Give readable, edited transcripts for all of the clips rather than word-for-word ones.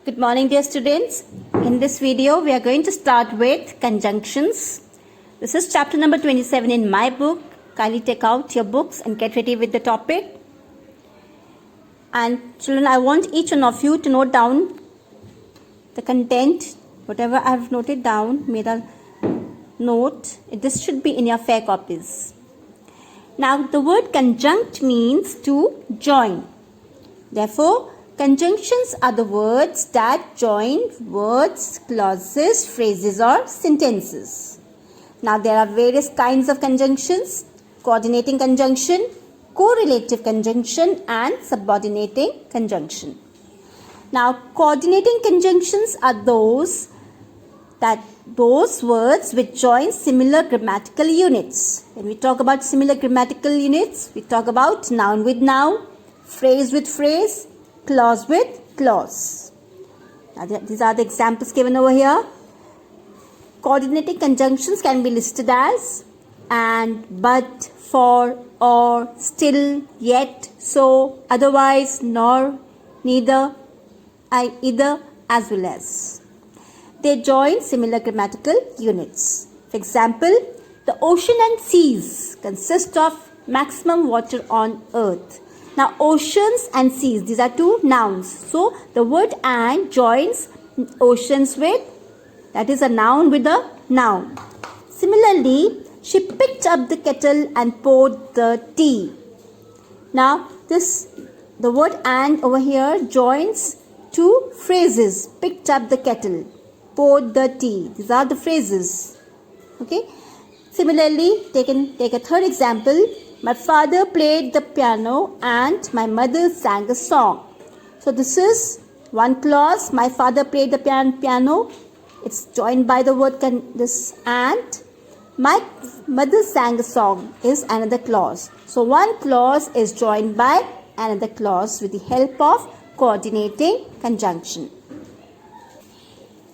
Good morning, dear students. In this video, we are going to start with conjunctions. This is chapter number 27 in my book. Kindly take out your books and get ready with the topic. And children, I want each one of you to note down the content, whatever I have noted down, made a note. This should be in your fair copies. Now, the word conjunct means to join. Therefore, conjunctions are the words that join words, clauses, phrases or sentences. Now there are various kinds of conjunctions: coordinating conjunction, correlative conjunction and subordinating conjunction. Now coordinating conjunctions are those words which join similar grammatical units. When we talk about similar grammatical units, we talk about noun with noun, phrase with phrase, clause with clause. Now, these are the examples given over here. Coordinating conjunctions can be listed as and, but, for, or, still, yet, so, otherwise, nor, neither, either, as well as. They join similar grammatical units. For example, the ocean and seas consist of maximum water on earth. Now, oceans and seas, these are two nouns. So, the word and joins oceans with, that is a noun with a noun. Similarly, she picked up the kettle and poured the tea. Now, the word and over here joins two phrases. Picked up the kettle, poured the tea. These are the phrases. Okay. Similarly, take a third example. My father played the piano and my mother sang a song. So this is one clause. My father played the piano. It's joined by the word and. My mother sang a song is another clause. So one clause is joined by another clause with the help of coordinating conjunction.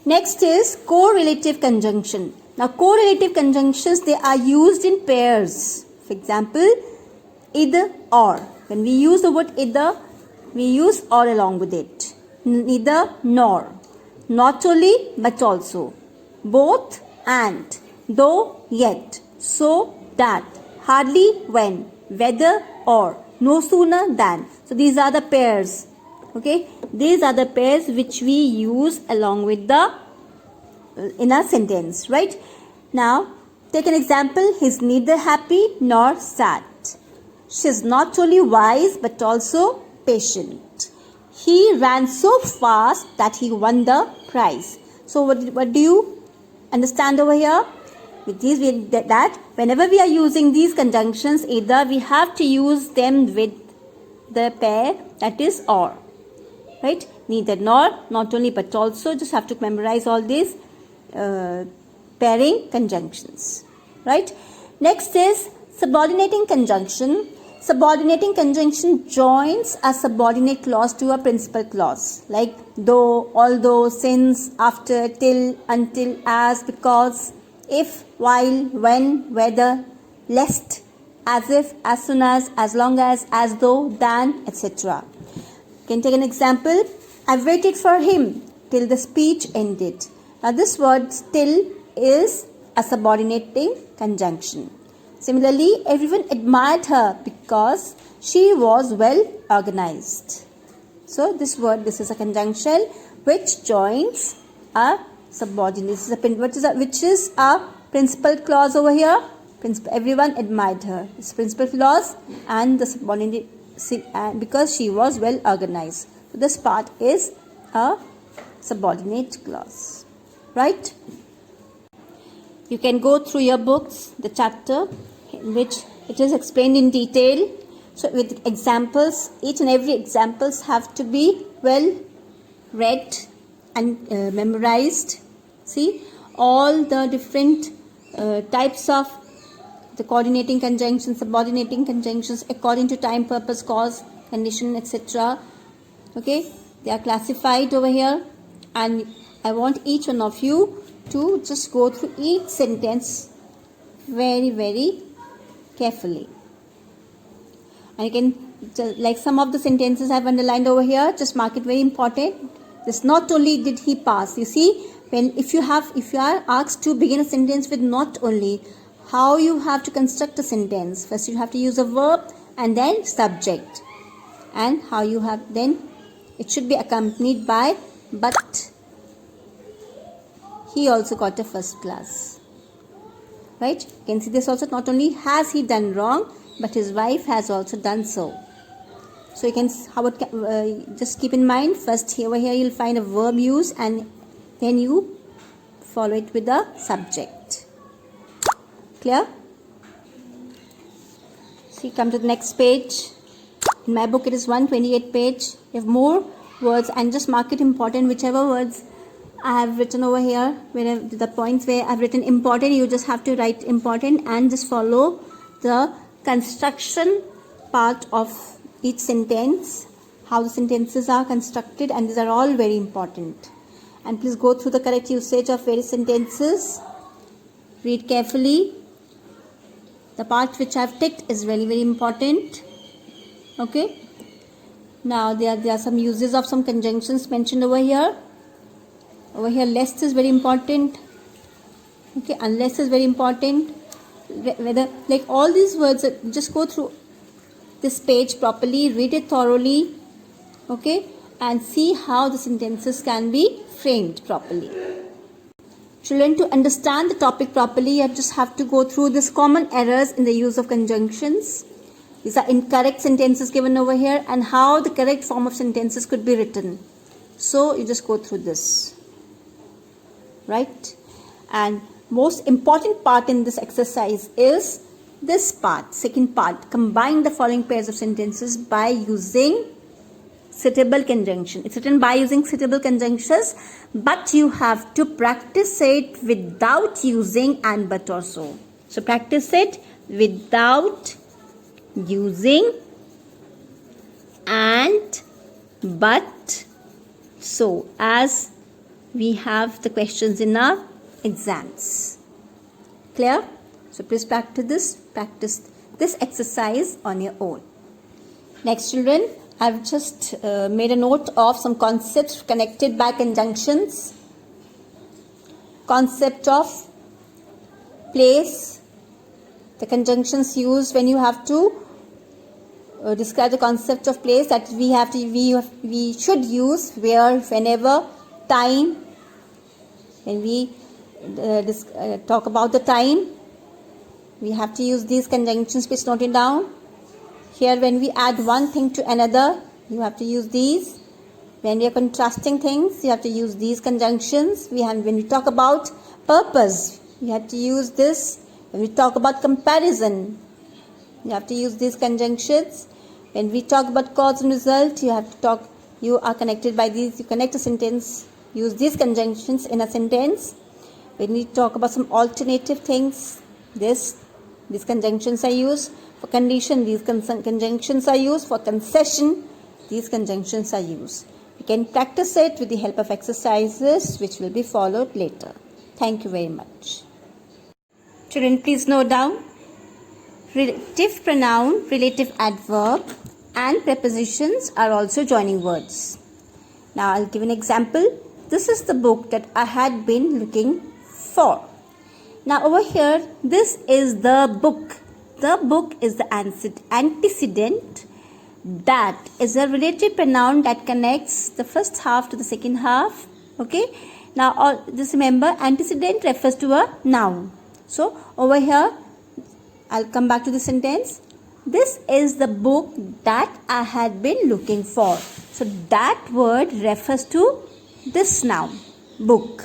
Next is correlative conjunction. Now correlative conjunctions, they are used in pairs. For example, either or. When we use the word either, we use or along with it. Neither nor. Not only but also. Both and. Though yet. So that. Hardly when. Whether or. No sooner than. So these are the pairs. Okay. These are the pairs which we use along with the in a sentence. Right. Now, take an example. He is neither happy nor sad. She is not only wise but also patient. He ran so fast that he won the prize. So what do you understand over here? With these, that whenever we are using these conjunctions, either we have to use them with the pair that is or. Right? Neither nor, not only but also. Just have to memorize all these pairing conjunctions. Right? Next is subordinating conjunction. Subordinating conjunction joins a subordinate clause to a principal clause, like though, although, since, after, till, until, as, because, if, while, when, whether, lest, as if, as soon as long as though, than, etc. You can take an example. I waited for him till the speech ended. Now this word till is a subordinating conjunction. Similarly, everyone admired her because she was well organized. So this is a conjunction which joins a subordinate. Which is a principal clause over here. Everyone admired her. It's principal clause and the subordinate because she was well organized. So this part is a subordinate clause. Right? You can go through your books, the chapter in which it is explained in detail. So with examples, each and every examples have to be well read and memorized. See, all the different types of the coordinating conjunctions, subordinating conjunctions according to time, purpose, cause, condition, etc. Okay, they are classified over here, and I want each one of you to just go through each sentence very, very carefully. And you can, like some of the sentences I have underlined over here, just mark it very important. This not only did he pass. You see, if you are asked to begin a sentence with not only, how you have to construct a sentence? First you have to use a verb and then subject. And how you have then, it should be accompanied by but he also got a first class. Right? You can see this also, not only has he done wrong, but his wife has also done so. So you can just keep in mind, first over here you'll find a verb use and then you follow it with the subject. Clear? See, come to the next page. In my book it is 128 page. You have more words and just mark it important. Whichever words I have written over here, where the points where I've written important, you just have to write important and just follow the construction part of each sentence, how the sentences are constructed, and these are all very important. And please go through the correct usage of various sentences. Read carefully. The part which I have ticked is very, very important. Okay. Now there are some uses of some conjunctions mentioned over here. Over here, lest is very important. Okay, unless is very important. Whether, like all these words, just go through this page properly, read it thoroughly, okay, and see how the sentences can be framed properly. Children, to understand the topic properly, you just have to go through these common errors in the use of conjunctions. These are incorrect sentences given over here and how the correct form of sentences could be written. So you just go through this, right? And most important part in this exercise is this part, second part. Combine the following pairs of sentences by using suitable conjunction. It's written by using suitable conjunctions, but you have to practice it without using and but or so. So practice it without using and but so, as we have the questions in our exams. Clear? So please practice this exercise on your own. Next, children, I've just made a note of some concepts connected by conjunctions. Concept of place. The conjunctions used when you have to describe the concept of place that we should use where, whenever, time. When we talk about the time, we have to use these conjunctions. Please note it down. Here, when we add one thing to another, you have to use these. When we are contrasting things, you have to use these conjunctions. When we talk about purpose, you have to use this. When we talk about comparison, you have to use these conjunctions. When we talk about cause and result, you are connected by these. You connect a sentence, use these conjunctions in a sentence. When we talk about some alternative things, these conjunctions are used. For condition, these conjunctions are used. For concession, these conjunctions are used. We can practice it with the help of exercises which will be followed later. Thank you very much. Children, please note down. Relative pronoun, relative adverb and prepositions are also joining words. Now I'll give an example. This is the book that I had been looking for. Now over here, this is the book. The book is the antecedent. That is a relative pronoun that connects the first half to the second half. Okay. Now just remember, antecedent refers to a noun. So over here, I'll come back to the sentence. This is the book that I had been looking for. So that word refers to this noun, book,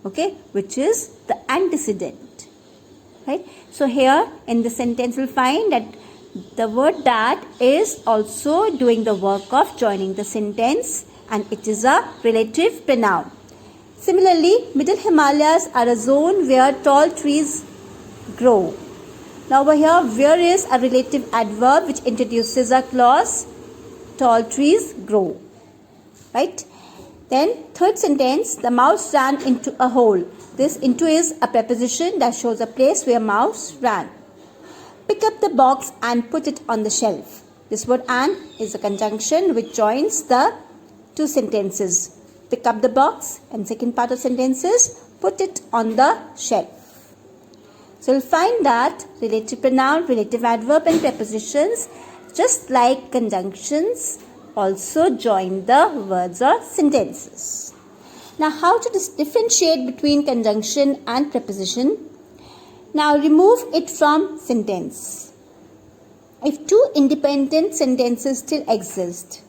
okay, which is the antecedent, right? So here in the sentence we'll find that the word that is also doing the work of joining the sentence and it is a relative pronoun. Similarly, Middle Himalayas are a zone where tall trees grow. Now over here, where is a relative adverb which introduces a clause, tall trees grow, right? Then third sentence, the mouse ran into a hole. This into is a preposition that shows a place where mouse ran. Pick up the box and put it on the shelf. This word and is a conjunction which joins the two sentences. pick up the box, and second part of sentence is put it on the shelf. So you'll find that relative pronoun, relative adverb and prepositions, just like conjunctions, also join the words or sentences. Now how to differentiate between conjunction and preposition? Now remove it from sentence. If two independent sentences still exist,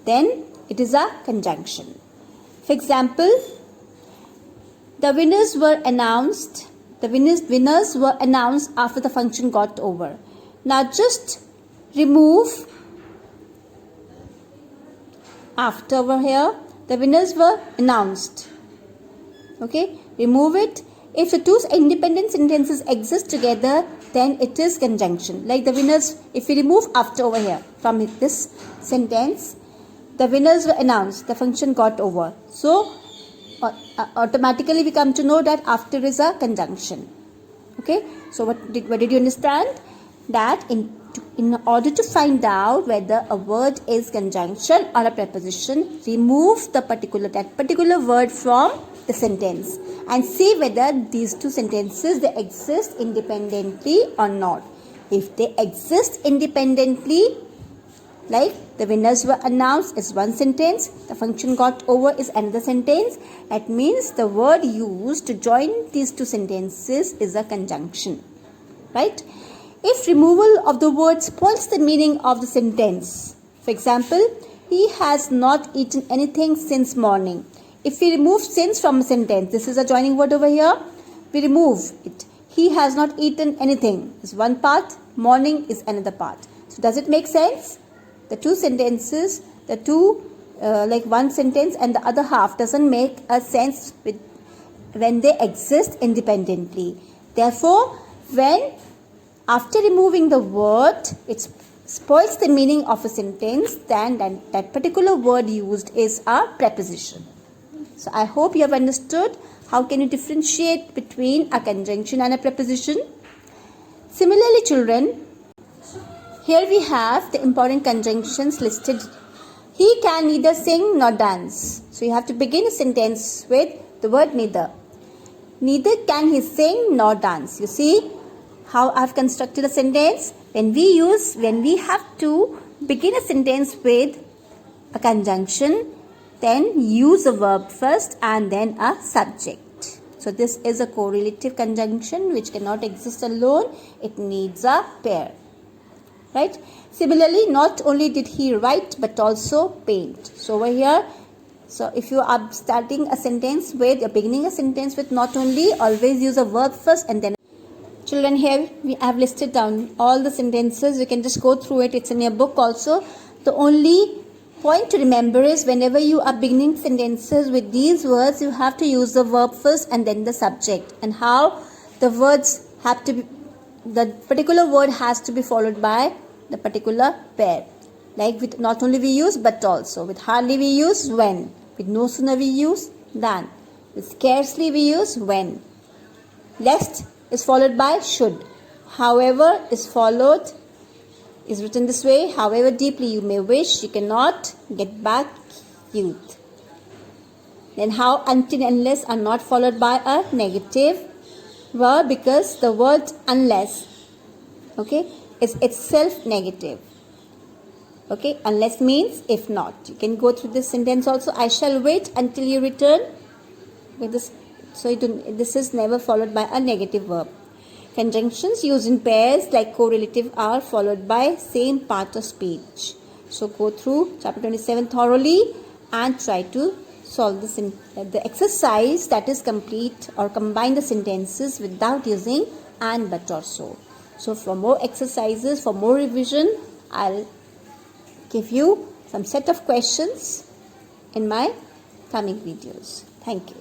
then it is a conjunction. For example, the winners were announced. The winners were announced after the function got over. Now just remove after over here. The winners were announced. Okay, remove it. If the two independent sentences exist together, then it is conjunction. Like the winners, if we remove after over here from this sentence, the winners were announced, the function got over. So automatically we come to know that after is a conjunction. Okay, so what did you understand? That in order to find out whether a word is conjunction or a preposition, remove that particular word from the sentence and see whether these two sentences they exist independently or not. If they exist independently, like the winners were announced is one sentence, the function got over is another sentence, that means the word used to join these two sentences is a conjunction, right? If removal of the word spoils the meaning of the sentence, for example, he has not eaten anything since morning. If we remove since from a sentence, this is a joining word over here, we remove it. He has not eaten anything is one part, morning is another part. So does it make sense? The two sentences, like one sentence and the other half doesn't make a sense when they exist independently. Therefore, when after removing the word, it spoils the meaning of a sentence, then that particular word used is a preposition. So I hope you have understood how can you differentiate between a conjunction and a preposition. Similarly, children, here we have the important conjunctions listed. He can neither sing nor dance. So you have to begin a sentence with the word neither. Neither can he sing nor dance. You see how I have constructed a sentence? When we have to begin a sentence with a conjunction, then use a verb first and then a subject. So this is a correlative conjunction which cannot exist alone. It needs a pair. Right? Similarly, not only did he write but also paint. So over here, so if you are starting a sentence with, you're beginning a sentence with not only, always use a verb first and then. Children, here we have listed down all the sentences. You can just go through it. It's in your book also. The only point to remember is whenever you are beginning sentences with these words, you have to use the verb first and then the subject. And how the words have to be, the particular word has to be followed by the particular pair. Like with not only we use but also. With hardly we use when. With no sooner we use than. With scarcely we use when. Lest is followed by should. However is written this way. However deeply you may wish, you cannot get back youth. Then how until and unless are not followed by a negative verb because the word unless, okay, is itself negative. Okay, unless means if not. You can go through this sentence also. I shall wait until you return. With this, so this is never followed by a negative verb. Conjunctions used in pairs like correlative are followed by same part of speech. So go through chapter 27 thoroughly and try to solve the exercise, that is complete or combine the sentences without using and but or so. So for more exercises, for more revision, I'll give you some set of questions in my coming videos. Thank you.